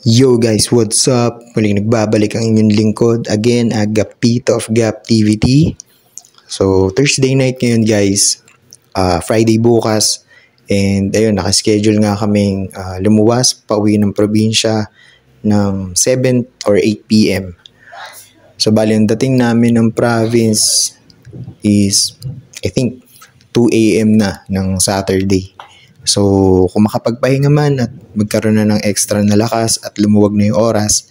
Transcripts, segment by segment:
Yo guys, what's up? Muling nagbabalik ang inyong lingkod. Again, Agapito of Gaptivity. So, Thursday night ngayon guys. Friday bukas. And ayun, nakaschedule nga kaming lumuwas, pauwi ng probinsya ng 7 or 8 p.m. So, bali ang dating namin ng province is, I think, 2 a.m. na ng Saturday. So, kung makapagpahinga man at magkaroon na ng extra na lakas at lumuwag na yung oras,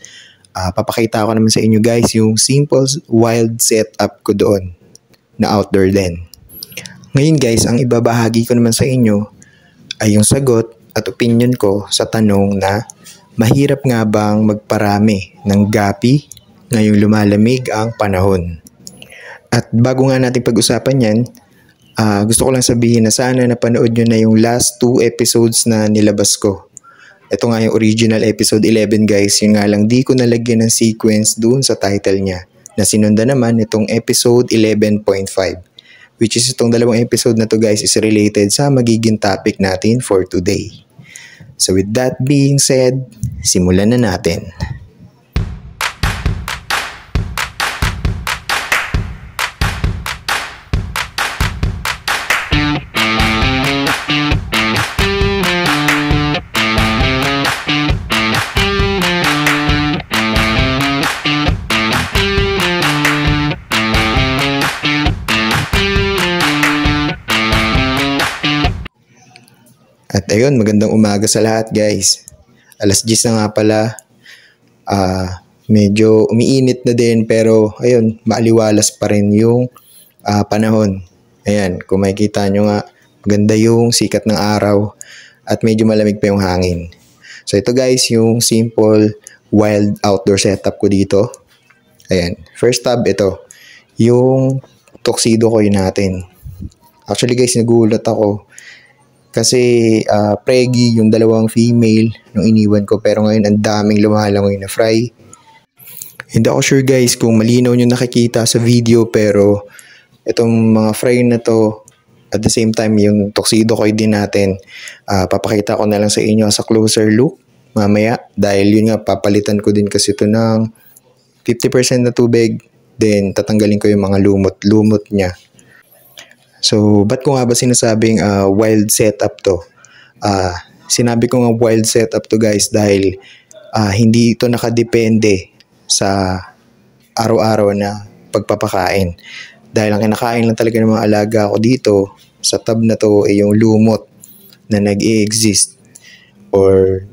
papakita ko naman sa inyo guys yung simple wild setup ko doon na outdoor din. Ngayon guys, ang ibabahagi ko naman sa inyo ay yung sagot at opinion ko sa tanong na mahirap nga bang magparami ng gapi ngayong lumalamig ang panahon. At bago nga natin pag-usapan yan, gusto ko lang sabihin na sana napanood nyo na yung last 2 episodes na nilabas ko. Ito nga yung original episode 11 guys, yun nga lang di ko nalagyan ng sequence dun sa title niya. Na sinundan naman itong episode 11.5. Which is itong dalawang episode na to guys is related sa magiging topic natin for today. So with that being said, simulan na natin. At ayun, magandang umaga sa lahat guys. Alas 10 na nga pala. Medyo umiinit na din pero ayun, maaliwalas pa rin yung panahon. Ayan, kung makikita nyo nga, maganda yung sikat ng araw at medyo malamig pa yung hangin. So ito guys, yung simple wild outdoor setup ko dito. Ayan, first tab ito, yung tuxedo ko natin. Actually guys, nagulat ako. Kasi preggy yung dalawang female nung iniwan ko pero ngayon ang daming lumalangoy na fry. Hindi ako sure guys kung malinaw nyo nakikita sa video pero itong mga fry na to at the same time yung tuxedo ko din natin papakita ko na lang sa inyo sa closer look mamaya dahil yun nga papalitan ko din kasi ito ng 50% na tubig then tatanggalin ko yung mga lumot niya. So, ba't ko nga ba sinasabing wild setup to? Sinabi ko nga wild setup to guys dahil hindi ito nakadepende sa araw-araw na pagpapakain. Dahil ang kinakain lang talaga ng mga alaga ko dito sa tab na to ay yung lumot na nag-i-exist or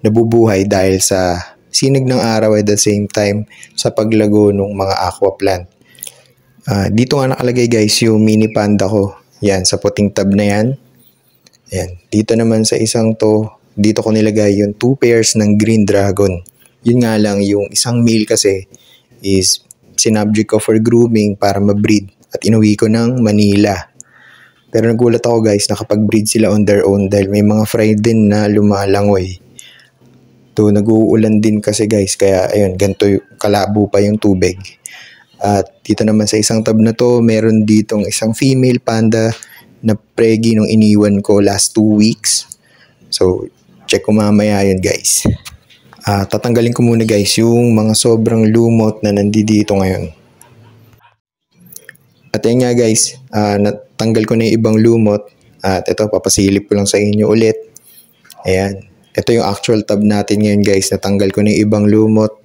nabubuhay dahil sa sinag ng araw at the same time sa paglago ng mga aqua plant. Dito nga nakalagay guys yung mini panda ko. Yan, sa puting tab na yan. Yan. Dito naman sa isang to, dito ko nilagay yung 2 pairs ng green dragon. Yun nga lang, yung isang male kasi is sinubject ko for grooming para ma-breed at inuwi ko ng Manila. Pero nagulat ako guys, nakapag-breed sila on their own dahil may mga fry din na lumalangoy. To nag-uulan din kasi guys, kaya ayun, ganito kalabo pa yung tubig. At dito naman sa isang tab na to, meron ditong isang female panda na preggy nung iniwan ko last 2 weeks. So, check ko mamaya yun guys. Tatanggalin ko muna guys yung mga sobrang lumot na nandito ngayon. At yun nga guys, natanggal ko na yung ibang lumot. At ito, papasilip ko lang sa inyo ulit. Ayan. Ito yung actual tab natin ngayon guys. Natanggal ko na yung ibang lumot.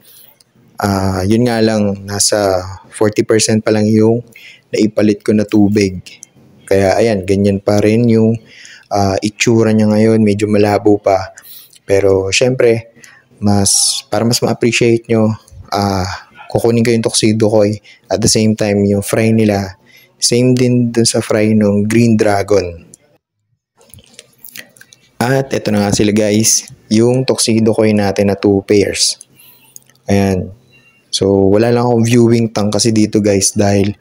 Yun nga lang, nasa 40% pa lang yung naipalit ko na tubig. Kaya ayan, ganyan pa rin yung itsura niya ngayon. Medyo malabo pa. Pero syempre, para mas ma-appreciate nyo, kukunin ko yung tuxedo ko at the same time yung fry nila. Same din dun sa fry ng green dragon. At ito na nga sila guys, yung tuxedo ko natin na 2 pairs. Ayan. So, wala lang akong viewing tank kasi dito guys dahil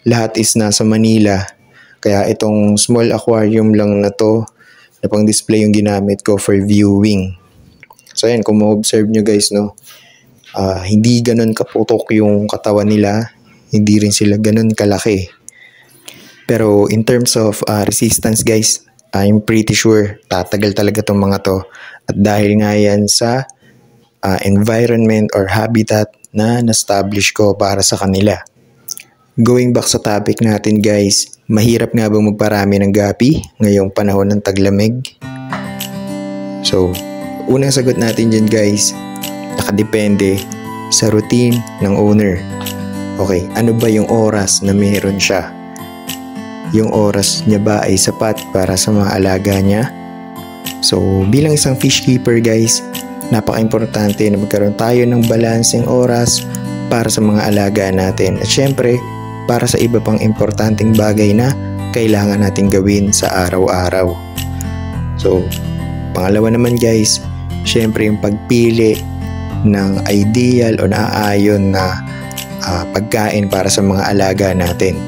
lahat is nasa Manila. Kaya itong small aquarium lang na to na pang display yung ginamit ko for viewing. So, ayan, kung ma-observe nyo guys, no, hindi ganun kaputok yung katawan nila. Hindi rin sila ganun kalaki. Pero in terms of resistance guys, I'm pretty sure tatagal talaga tong mga to. At dahil nga yan sa environment or habitat na na-establish ko para sa kanila. Going back sa topic natin guys, mahirap nga bang magparami ng gapi ngayong panahon ng taglamig? So, unang sagot natin dyan guys, nakadepende sa routine ng owner. Okay, ano ba yung oras na meron siya? Yung oras niya ba ay sapat para sa mga alaga niya? So, bilang isang fish keeper guys, napaka-importante na magkaroon tayo ng balanseng oras para sa mga alaga natin. At syempre, para sa iba pang importanteng bagay na kailangan natin gawin sa araw-araw. So, pangalawa naman guys, syempre yung pagpili ng ideal o naaayon na pagkain para sa mga alaga natin.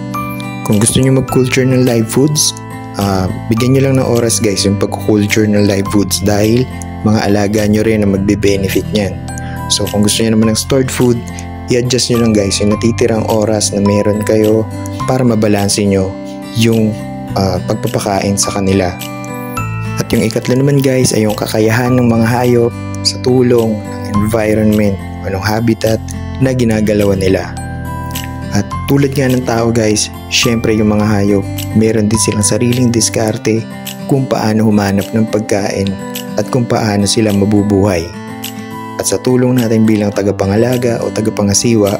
Kung gusto nyo mag-culture ng live foods, bigyan nyo lang ng oras guys yung pag-culture ng live foods dahil mga alaga nyo rin na magbe-benefit nyan. So kung gusto nyo naman ng stored food, i-adjust nyo lang guys yung natitirang oras na meron kayo para mabalanse nyo yung pagpapakain sa kanila. At yung ikatlo naman guys ay yung kakayahan ng mga hayop sa tulong ng environment o ng habitat na ginagalawan nila. At tulad nga ng tao guys, syempre yung mga hayop, meron din silang sariling diskarte kung paano humanap ng pagkain at kung paano sila mabubuhay. At sa tulong natin bilang tagapangalaga o tagapangasiwa,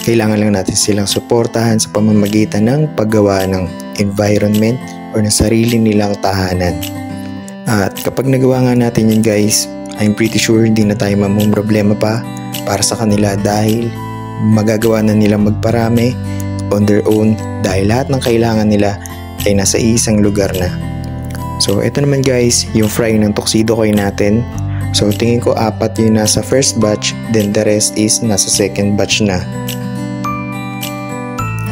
kailangan lang natin silang suportahan sa pamamagitan ng paggawa ng environment o ng sarili nilang tahanan. At kapag nagawa nga natin yun guys, I'm pretty sure hindi na tayo mamumroblema pa para sa kanila dahil magagawa na nilang magparami on their own dahil lahat ng kailangan nila ay nasa isang lugar na. So ito naman guys, yung fry ng tuxedo coin natin. So tingin ko 4 yung nasa first batch, then the rest is nasa second batch na.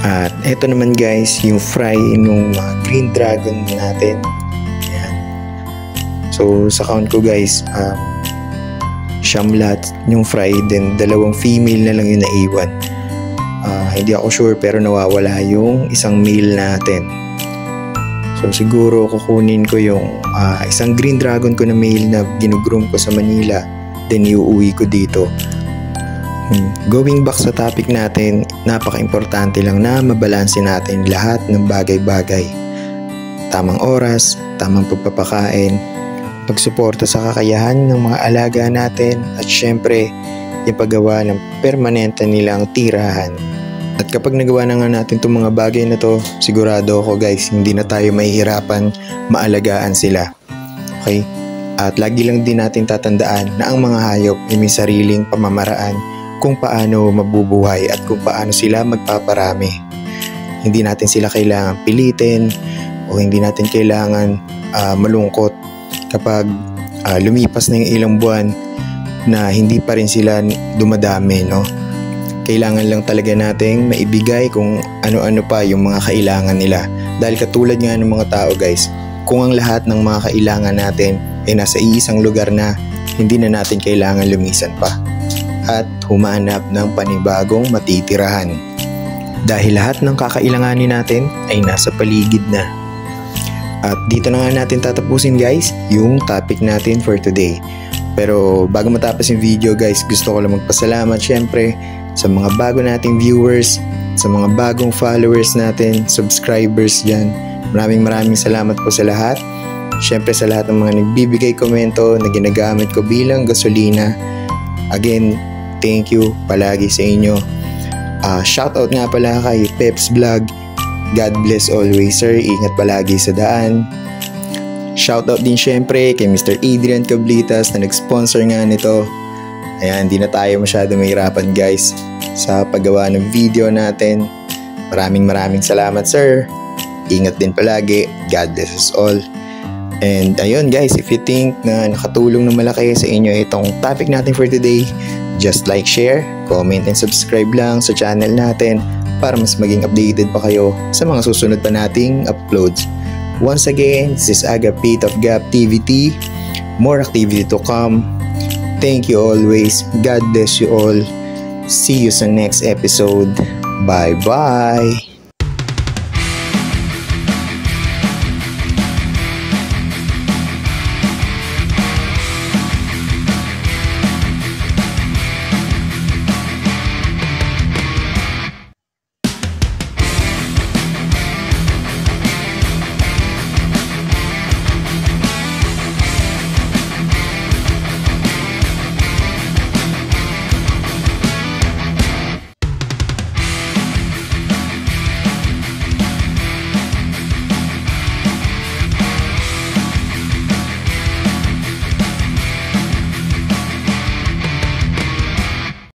At ito naman guys, yung fry nung green dragon natin. Ayan. So sa count ko guys, siyam lahat yung fry, then 2 female na lang yung naiwan. Hindi ako sure pero nawawala yung isang male natin. So siguro kukunin ko yung isang green dragon ko na male na ginugroom ko sa Manila, then iuwi ko dito. Going back sa topic natin, napaka-importante lang na mabalanse natin lahat ng bagay-bagay. Tamang oras, tamang pagpapakain, pagsuporta sa kakayahan ng mga alaga natin, at syempre yung paggawa ng permanente nilang tirahan. At kapag nagawa na nga natin itong mga bagay na to, sigurado ako guys, hindi na tayo mahihirapan maalagaan sila. Okay? At lagi lang din natin tatandaan na ang mga hayop ay may sariling pamamaraan kung paano mabubuhay at kung paano sila magpaparami. Hindi natin sila kailangan pilitin o hindi natin kailangan malungkot kapag lumipas na yung ilang buwan na hindi pa rin sila dumadami, no? Kailangan lang talaga nating maibigay kung ano-ano pa yung mga kailangan nila. Dahil katulad nga ng mga tao guys, kung ang lahat ng mga kailangan natin ay nasa iisang lugar na, hindi na natin kailangan lumisan pa at humanap ng panibagong matitirahan. Dahil lahat ng kakailanganin natin ay nasa paligid na. At dito na nga natin tatapusin guys yung topic natin for today. Pero bago matapos yung video guys, gusto ko lang magpasalamat syempre sa mga bago nating viewers, sa mga bagong followers natin, subscribers dyan. Maraming salamat po sa lahat. Syempre sa lahat ng mga nagbibigay komento na ginagamit ko bilang gasolina. Again, thank you palagi sa inyo. Shoutout nga pala kay Peps Vlog. God bless always sir, ingat palagi sa daan. Shoutout din syempre kay Mr. Adrian Cablitas na nag-sponsor nga nito. Ayan, hindi na tayo masyado mahirapan guys sa paggawa ng video natin. Maraming salamat sir. Ingat din palagi. God bless us all. And ayun guys, if you think na nakatulong na malaki sa inyo itong topic natin for today, just like, share, comment, and subscribe lang sa channel natin para mas maging updated pa kayo sa mga susunod pa nating uploads. Once again, this is Agapit of Gap TVT. More activity to come. Thank you always. God bless you all. See you sa next episode. Bye-bye.